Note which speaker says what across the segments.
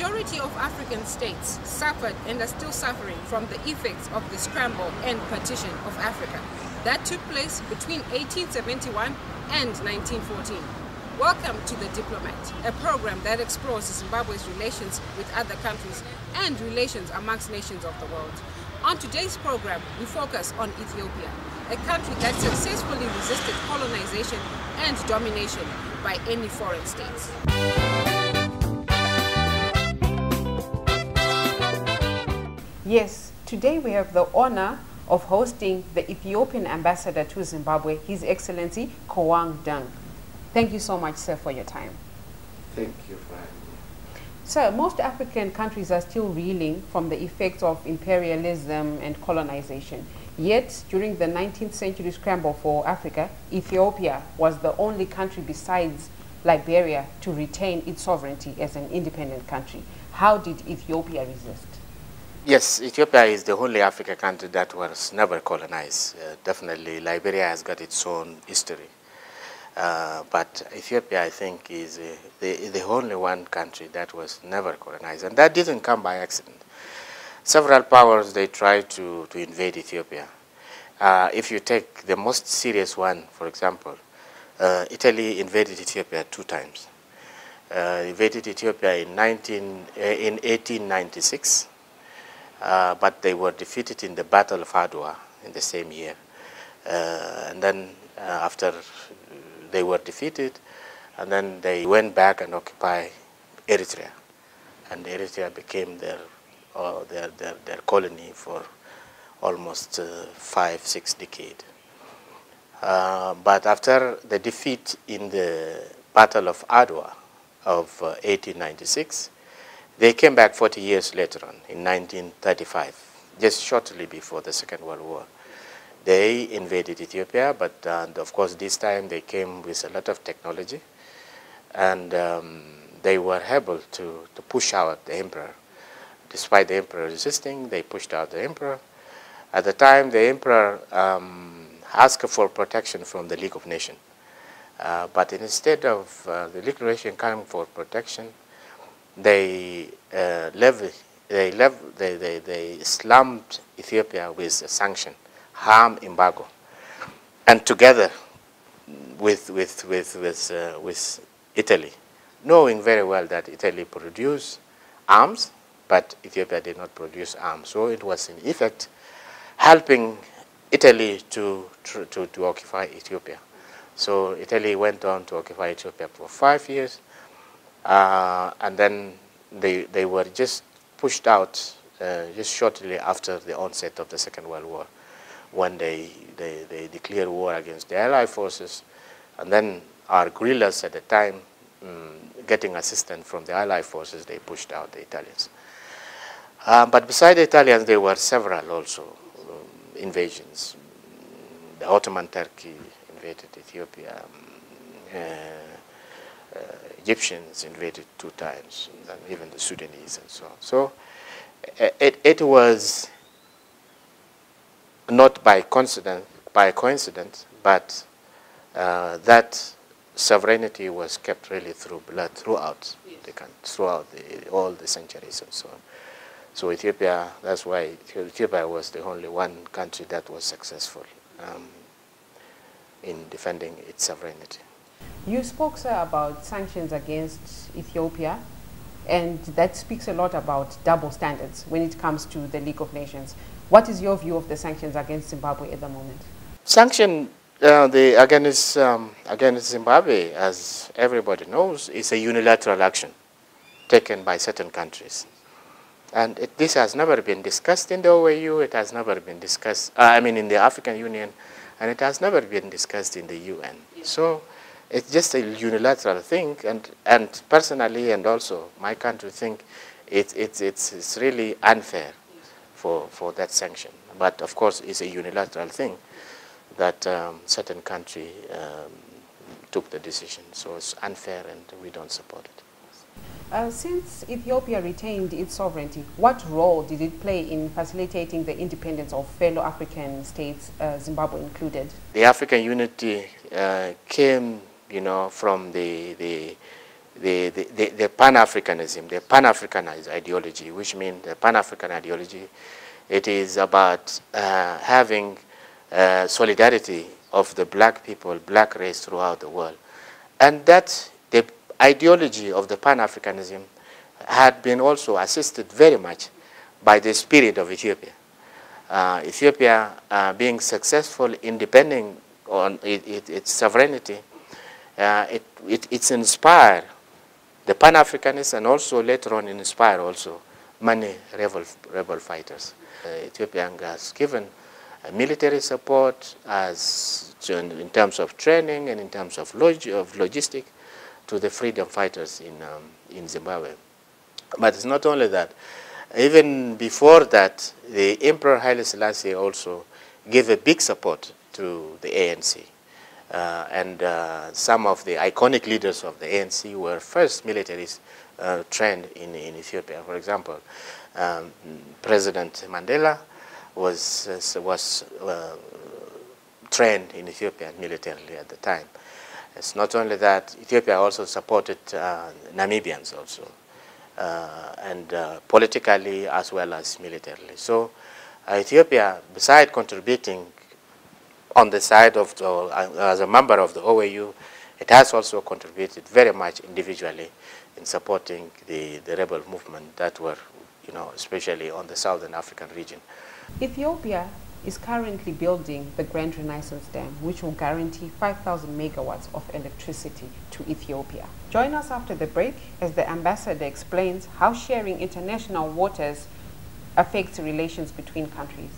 Speaker 1: majority of African states suffered and are still suffering from the effects of the scramble and partition of Africa that took place between 1871 and 1914. Welcome to The Diplomat, a program that explores Zimbabwe's relations with other countries and relations amongst nations of the world. On today's program, we focus on Ethiopia, a country that successfully resisted colonization and domination by any foreign states. Yes, today we have the honor of hosting the Ethiopian ambassador to Zimbabwe, His Excellency Kuang Dung. Thank you so much, sir, for your time.
Speaker 2: Thank you for having me.
Speaker 1: Sir, most African countries are still reeling from the effects of imperialism and colonization. Yet, during the 19th century scramble for Africa, Ethiopia was the only country besides Liberia to retain its sovereignty as an independent country. How did Ethiopia resist?
Speaker 2: Yes, Ethiopia is the only African country that was never colonized. Definitely, Liberia has got its own history. But Ethiopia, I think, is the only one country that was never colonized. And that didn't come by accident. Several powers, they tried to invade Ethiopia. If you take the most serious one, for example, Italy invaded Ethiopia 2 times. Invaded Ethiopia in 1896, but they were defeated in the Battle of Adwa in the same year. And then after they were defeated, and then they went back and occupied Eritrea. And Eritrea became their colony for almost 5-6 decades. But after the defeat in the Battle of Adwa of 1896, they came back 40 years later on, in 1935, just shortly before the Second World War. They invaded Ethiopia, but of course this time they came with a lot of technology, and they were able to push out the emperor. Despite the emperor resisting, they pushed out the emperor. At the time, the emperor asked for protection from the League of Nations. But instead of the League of Nations coming for protection, they slammed Ethiopia with a sanction, harm embargo, and together with Italy, knowing very well that Italy produced arms, but Ethiopia did not produce arms. So it was in effect helping Italy to occupy Ethiopia. So Italy went on to occupy Ethiopia for 5 years, and then they were just pushed out just shortly after the onset of the Second World War, when they declared war against the Allied forces, and then our guerrillas at the time, getting assistance from the Allied forces, they pushed out the Italians. But beside the Italians, there were several also invasions. The Ottoman Turkey invaded Ethiopia. Egyptians invaded 2 times, and even the Sudanese and so on. So it was not by coincidence, but that sovereignty was kept really throughout the country, throughout all the centuries and so on. So Ethiopia, that's why Ethiopia was the only one country that was successful in defending its sovereignty.
Speaker 1: You spoke, sir, about sanctions against Ethiopia, and that speaks a lot about double standards when it comes to the League of Nations. What is your view of the sanctions against Zimbabwe at the moment?
Speaker 2: Sanction against Zimbabwe, as everybody knows, is a unilateral action taken by certain countries. And this has never been discussed in the OAU, it has never been discussed, in the African Union, and it has never been discussed in the UN. So it's just a unilateral thing, and personally, and also my country, think it's really unfair for that sanction. But of course, it's a unilateral thing that certain country took the decision. So it's unfair, and we don't support it.
Speaker 1: Since Ethiopia retained its sovereignty, what role did it play in facilitating the independence of fellow African states, Zimbabwe included?
Speaker 2: The African unity came, from the Pan-Africanism, the Pan-Africanized ideology, which means the Pan-African ideology, it is about having solidarity of the black people, black race throughout the world. And that the ideology of the Pan-Africanism had been also assisted very much by the spirit of Ethiopia. Ethiopia being successful in depending on its sovereignty, it's inspired the Pan-Africanists, and also later on inspire also many rebel fighters. Ethiopia has given military support in terms of training and in terms of logistics to the freedom fighters in Zimbabwe. But it's not only that. Even before that, the Emperor Haile Selassie also gave a big support to the ANC. And some of the iconic leaders of the ANC were first militaries trained in Ethiopia. For example, President Mandela was trained in Ethiopia militarily at the time. It's not only that, Ethiopia also supported Namibians also, and politically as well as militarily. So Ethiopia, besides contributing on the side of as a member of the OAU, it has also contributed very much individually in supporting the rebel movement that were, especially on the Southern African region.
Speaker 1: Ethiopia is currently building the Grand Renaissance Dam, which will guarantee 5,000 megawatts of electricity to Ethiopia. Join us after the break as the ambassador explains how sharing international waters affects relations between countries.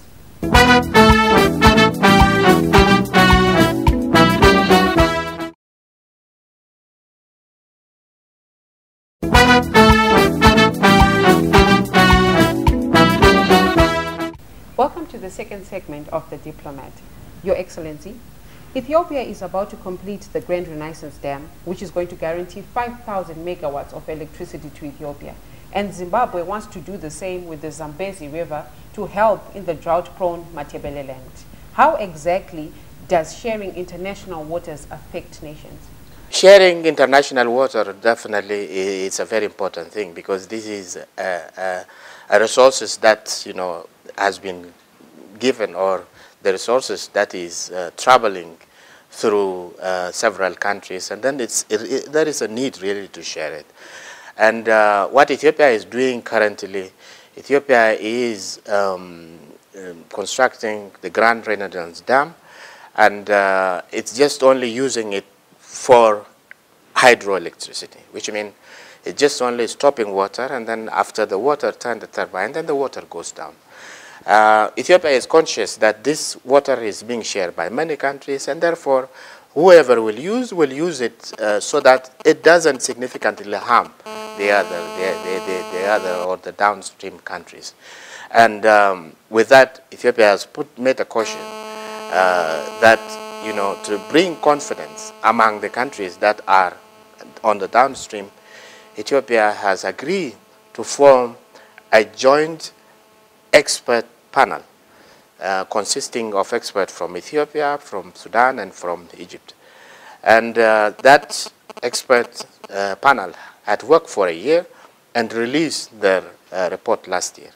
Speaker 1: Welcome to the second segment of The Diplomat. Your Excellency, Ethiopia is about to complete the Grand Renaissance Dam, which is going to guarantee 5,000 megawatts of electricity to Ethiopia. And Zimbabwe wants to do the same with the Zambezi River to help in the drought-prone Matebele land. How exactly does sharing international waters affect nations?
Speaker 2: Sharing international water definitely is a very important thing, because this is a resources that has been given, or the resources that is traveling through several countries, and then there is a need really to share it. And what Ethiopia is doing currently, Ethiopia is constructing the Grand Renaissance Dam, and it's just only using it for hydroelectricity, which means it's just only stopping water, and then after the water turns the turbine, then the water goes down. Ethiopia is conscious that this water is being shared by many countries, and therefore whoever will use it so that it doesn't significantly harm the other or the downstream countries. And with that, Ethiopia has made a caution that to bring confidence among the countries that are on the downstream, Ethiopia has agreed to form a joint expert panel consisting of experts from Ethiopia, from Sudan, and from Egypt. And that expert panel had worked for a year and released their report last year.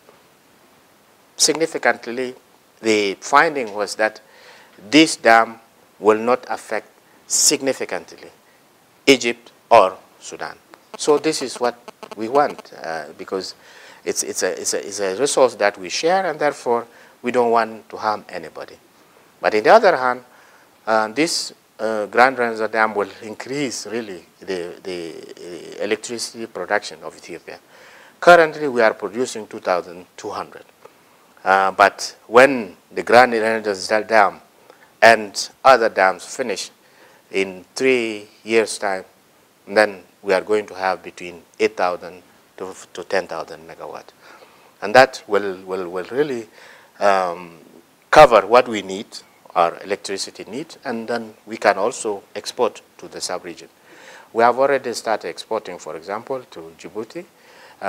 Speaker 2: Significantly, the finding was that this dam will not affect significantly Egypt or Sudan. So this is what we want, because it's a resource that we share, and therefore we don't want to harm anybody. But on the other hand, this Grand Renaissance Dam will increase really the electricity production of Ethiopia. Currently, we are producing 2,200. But when the Grand Renaissance Dam and other dams finish in 3 years' time, then we are going to have between 8,000 to 10,000 megawatt. And that will really cover what we need, our electricity need, and then we can also export to the sub-region. We have already started exporting, for example, to Djibouti.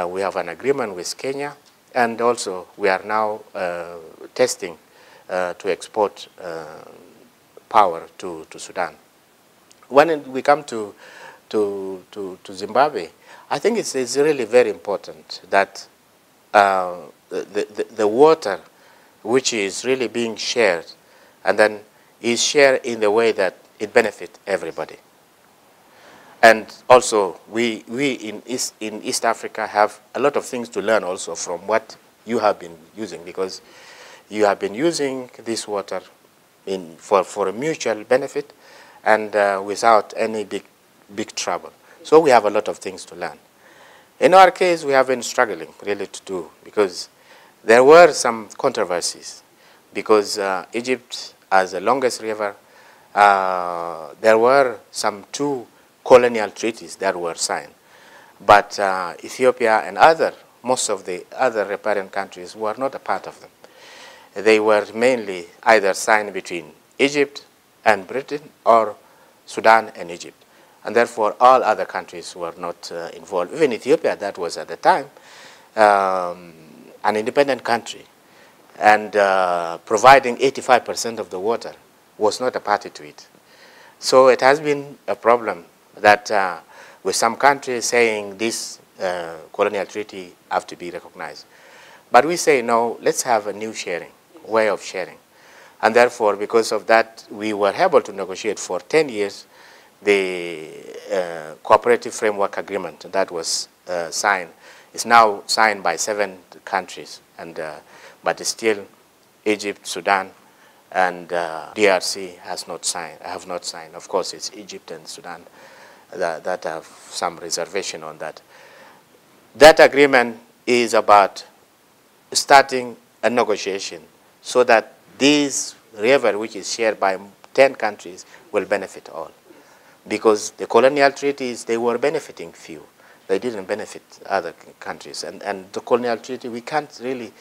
Speaker 2: We have an agreement with Kenya, and also we are now testing to export power to Sudan. When we come to to Zimbabwe, I think it's really very important that the water which is really being shared, and then is shared in the way that it benefits everybody. And also, we in East Africa have a lot of things to learn also from what you have been using, because you have been using this water for a mutual benefit and without any big trouble. So we have a lot of things to learn. In our case, we have been struggling really to do, because there were some controversies, because Egypt, as the longest river, there were some 2 colonial treaties that were signed. But Ethiopia and most of the other riparian countries were not a part of them. They were mainly either signed between Egypt and Britain or Sudan and Egypt. And therefore, all other countries were not involved. Even Ethiopia, that was at the time an independent country, and providing 85% of the water, was not a party to it. So it has been a problem that with some countries saying this colonial treaty have to be recognized. But we say, no, let's have a new way of sharing. And therefore, because of that, we were able to negotiate for 10 years the cooperative framework agreement that was signed. It's now signed by 7 countries, and but still Egypt, Sudan, and DRC have not signed. Of course, it's Egypt and Sudan that have some reservation on that. That agreement is about starting a negotiation so that this river, which is shared by 10 countries, will benefit all. Because the colonial treaties, they were benefiting few. They didn't benefit other countries. And the colonial treaty, we can't really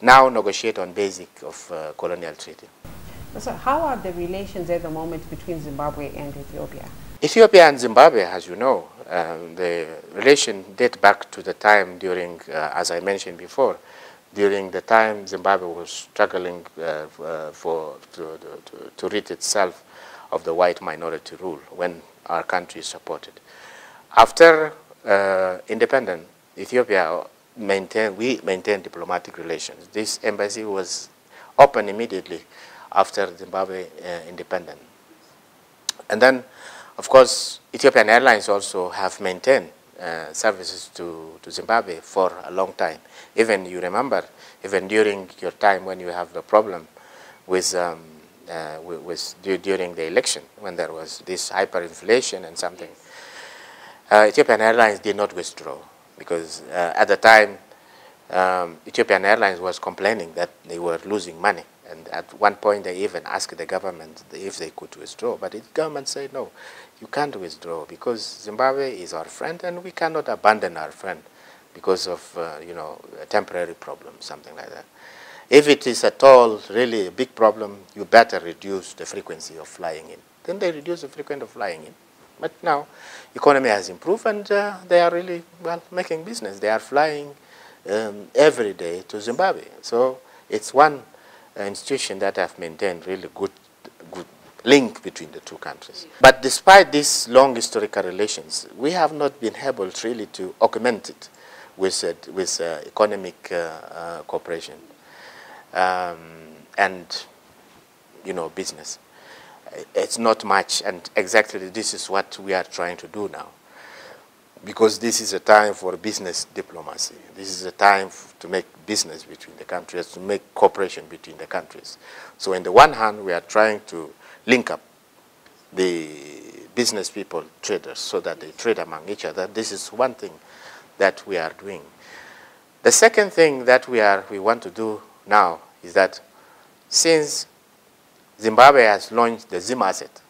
Speaker 2: now negotiate on basic of colonial treaty.
Speaker 1: So how are the relations at the moment between Zimbabwe and Ethiopia?
Speaker 2: Ethiopia and Zimbabwe, as you know, the relation date back to the time during, as I mentioned before, during the time Zimbabwe was struggling to rid itself of the white minority rule, when our country supported. After independence, Ethiopia we maintained diplomatic relations. This embassy was opened immediately after Zimbabwe independence. And then, of course, Ethiopian Airlines also have maintained services to Zimbabwe for a long time. Even, you remember, even during your time when you have the problem with during the election, when there was this hyperinflation and something, Ethiopian Airlines did not withdraw, because at the time, Ethiopian Airlines was complaining that they were losing money. And at one point, they even asked the government if they could withdraw. But the government said, no, you can't withdraw, because Zimbabwe is our friend, and we cannot abandon our friend because of, a temporary problem, something like that. If it is at all really a big problem, you better reduce the frequency of flying in. Then they reduce the frequency of flying in. But now, economy has improved, and they are really, making business. They are flying every day to Zimbabwe. So it's one institution that have maintained really good link between the two countries. But despite these long historical relations, we have not been able really to augment it with economic cooperation and business. It's not much, and exactly this is what we are trying to do now, because this is a time for business diplomacy. This is a time to make business between the countries, to make cooperation between the countries. So on the one hand, we are trying to link up the business people, traders, so that they trade among each other. This is one thing that we are doing. The second thing that we want to do now is that since Zimbabwe has launched the Zim asset,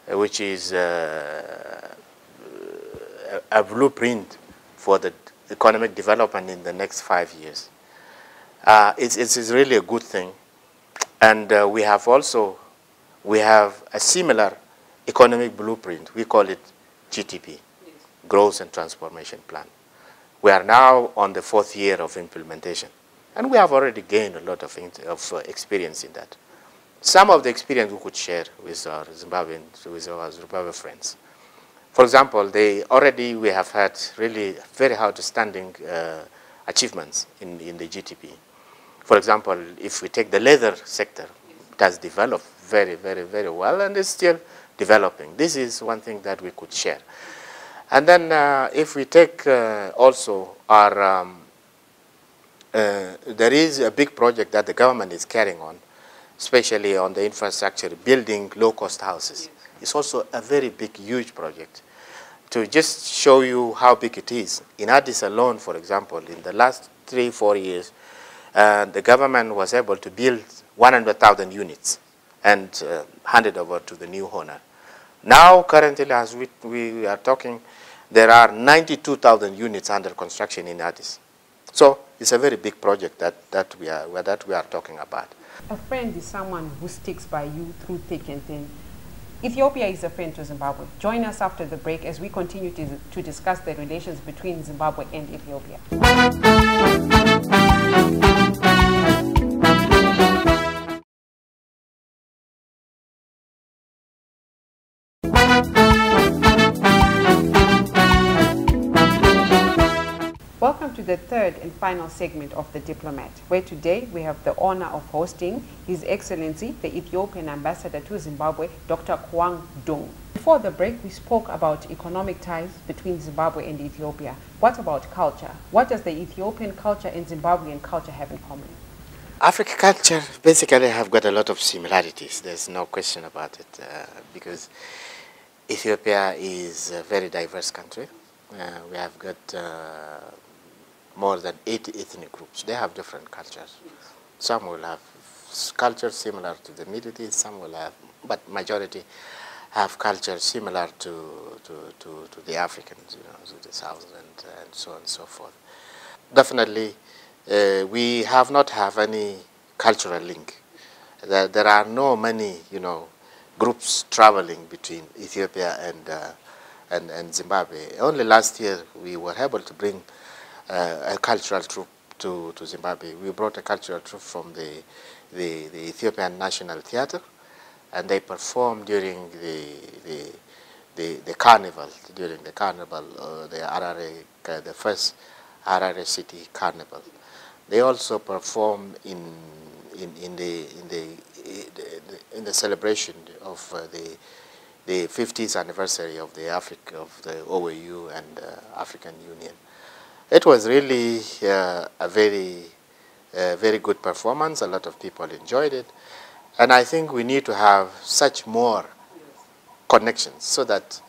Speaker 2: which is a blueprint for the economic development in the next 5 years. It's really a good thing. And we have a similar economic blueprint. We call it GTP, Growth and Transformation Plan. We are now on the 4th year of implementation. And we have already gained a lot of experience in that. Some of the experience we could share with our Zimbabwe friends. For example, we have had really very outstanding achievements in the GTP. For example, if we take the leather sector, it has developed very, very, very well and is still developing. This is one thing that we could share. And then if we take also our, there is a big project that the government is carrying on, especially on the infrastructure, building low-cost houses. It's also a very big, huge project. To just show you how big it is, in Addis alone, for example, in the last 3-4 years, the government was able to build 100,000 units and hand it over to the new owner. Now, currently, as we are talking, there are 92,000 units under construction in Addis. So it's a very big project that we are talking about.
Speaker 1: A friend is someone who sticks by you through thick and thin. Ethiopia is a friend to Zimbabwe. Join us after the break as we continue to discuss the relations between Zimbabwe and Ethiopia. Welcome to the third and final segment of The Diplomat, where today we have the honor of hosting His Excellency, the Ethiopian Ambassador to Zimbabwe, Dr. Kuang Dung. Before the break, we spoke about economic ties between Zimbabwe and Ethiopia. What about culture? What does the Ethiopian culture and Zimbabwean culture have in common?
Speaker 2: African culture basically have got a lot of similarities. There's no question about it, because Ethiopia is a very diverse country. We have got more than 80 ethnic groups. They have different cultures. Some will have cultures similar to the Middle East, some will have, but majority have cultures similar to the Africans, to the South and so on and so forth. Definitely, we have not have any cultural link. There are no many, groups traveling between Ethiopia and Zimbabwe. Only last year we were able to bring a cultural troupe to Zimbabwe. We brought a cultural troupe from the Ethiopian National Theatre, and they performed during the carnival, the first Harare City Carnival. They also performed in the celebration of the 50th anniversary of the OAU and African Union. It was really a very good performance. A lot of people enjoyed it. And I think we need to have such more connections so that,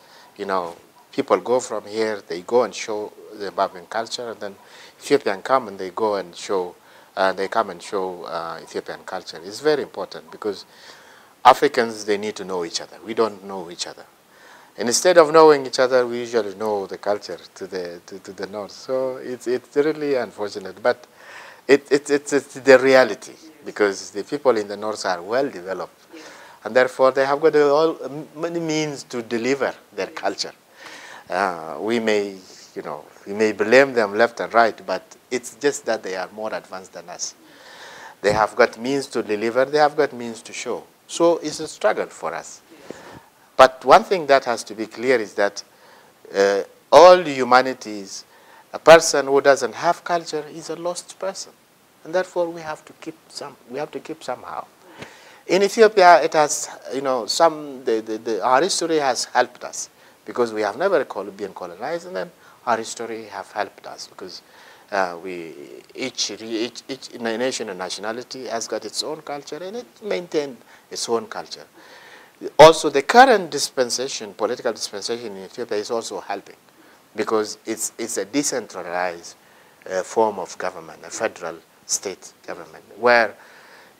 Speaker 2: people go from here, they go and show the Zimbabwean culture, and then Ethiopian come and they go and show, Ethiopian culture. It's very important because Africans, they need to know each other. We don't know each other. And instead of knowing each other, we usually know the culture to the north. So it's really unfortunate, but it's the reality, because the people in the north are well developed, and therefore they have got many means to deliver their culture. We may blame them left and right, but it's just that they are more advanced than us. They have got means to deliver. They have got means to show. So it's a struggle for us. But one thing that has to be clear is that all humanities, a person who doesn't have culture is a lost person, and therefore we have to keep somehow. In Ethiopia, it has, our history has helped us because we have never been colonized, and then our history have helped us because each nation and nationality has got its own culture, and it maintained its own culture. Also, the current dispensation, political dispensation in Ethiopia is also helping because it's a decentralized form of government, a federal state government, where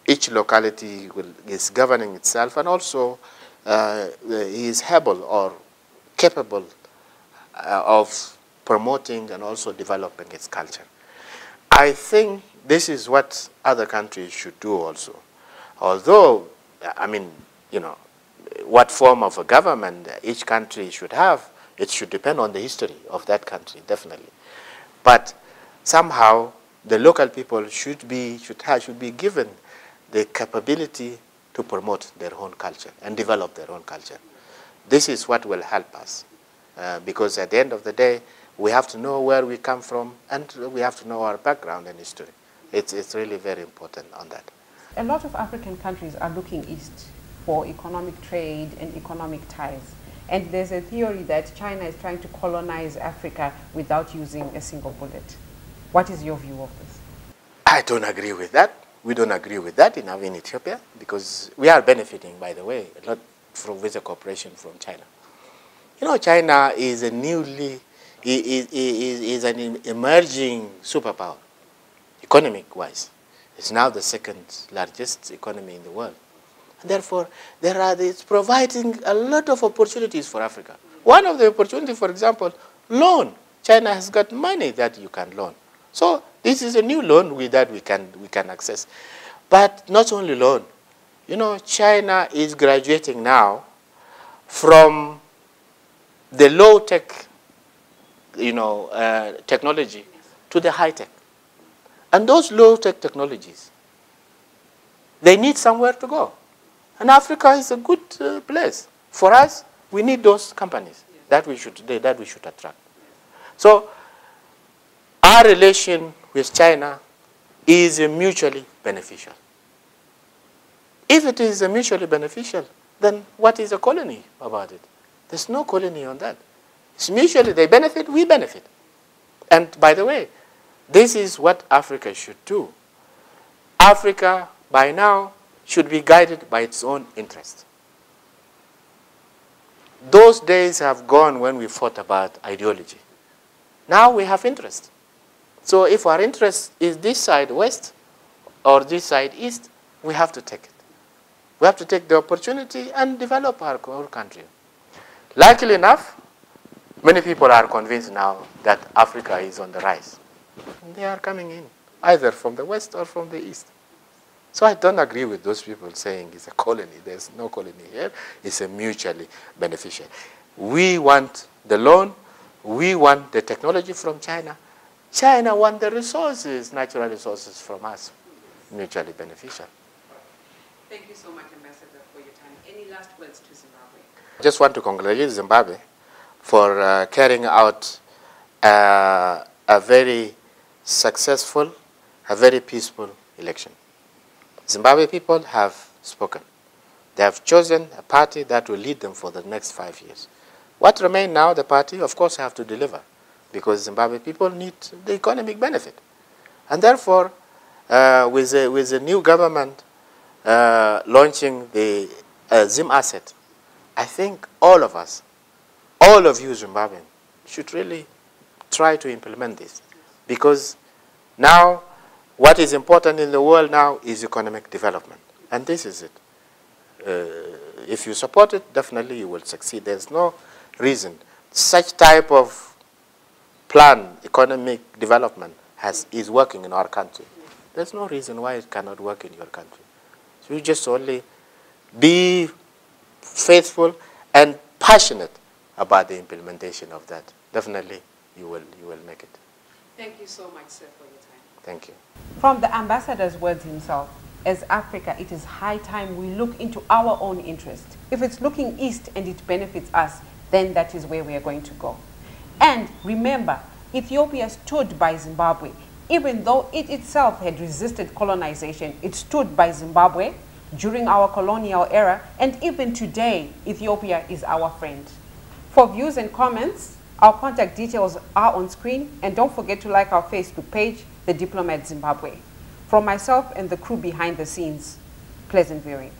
Speaker 2: each locality is governing itself and also is able or capable of promoting and also developing its culture. I think this is what other countries should do also. Although, what form of a government each country should have, it should depend on the history of that country, definitely. But somehow the local people should be given the capability to promote their own culture and develop their own culture. This is what will help us. because at the end of the day, we have to know where we come from, and we have to know our background and history. It's really very important on that.
Speaker 1: A lot of African countries are looking east for economic trade and economic ties. And there's a theory that China is trying to colonize Africa without using a single bullet. What is your view of this?
Speaker 2: I don't agree with that. We don't agree with that in Ethiopia, because we are benefiting, by the way, a lot from visa cooperation from China. You know, China is a is an emerging superpower, economic-wise. It's now the second largest economy in the world. And therefore, it's providing a lot of opportunities for Africa. One of the opportunities, for example, loan. China has got money that you can loan. So this is a new loan that we can access. But not only loan. You know, China is graduating now from the low-tech, technology to the high-tech. And those low-tech technologies, they need somewhere to go. And Africa is a good place. For us, we need those companies that we should attract. So our relation with China is mutually beneficial. If it is mutually beneficial, then what is a colony about it? There's no colony on that. It's mutually, they benefit, we benefit. And by the way, this is what Africa should do. Africa, by now, should be guided by its own interest. Those days have gone when we fought about ideology. Now we have interest. So if our interest is this side west or this side east, we have to take it. We have to take the opportunity and develop our country. Luckily enough, many people are convinced now that Africa is on the rise. And they are coming in, either from the west or from the east. So I don't agree with those people saying it's a colony. There's no colony here. It's a mutually beneficial. We want the loan. We want the technology from China. China wants the resources, natural resources from us. Mutually beneficial.
Speaker 1: Thank you so much, Ambassador, for your time. Any last words to Zimbabwe?
Speaker 2: I just want to congratulate Zimbabwe for carrying out a very successful, a very peaceful election. Zimbabwe people have spoken. They have chosen a party that will lead them for the next 5 years. What remains now, the party, of course, have to deliver, because Zimbabwe people need the economic benefit. And therefore, with the new government launching the Zim asset, I think all of us, all of you Zimbabweans, should really try to implement this. Because now, what is important in the world now is economic development. And this is it. If you support it, definitely you will succeed. There's no reason. Such type of plan, economic development, is working in our country. There's no reason why it cannot work in your country. So you just only be faithful and passionate about the implementation of that. Definitely you will make it.
Speaker 1: Thank you so much, sir, for your time.
Speaker 2: Thank you.
Speaker 1: From the ambassador's words himself, as Africa, it is high time we look into our own interest. If it's looking east and it benefits us, then that is where we are going to go. And remember, Ethiopia stood by Zimbabwe. Even though it itself had resisted colonization, it stood by Zimbabwe during our colonial era, and even today, Ethiopia is our friend. For views and comments, our contact details are on screen, and don't forget to like our Facebook page, The Diplomat Zimbabwe. From myself and the crew behind the scenes, pleasant viewing.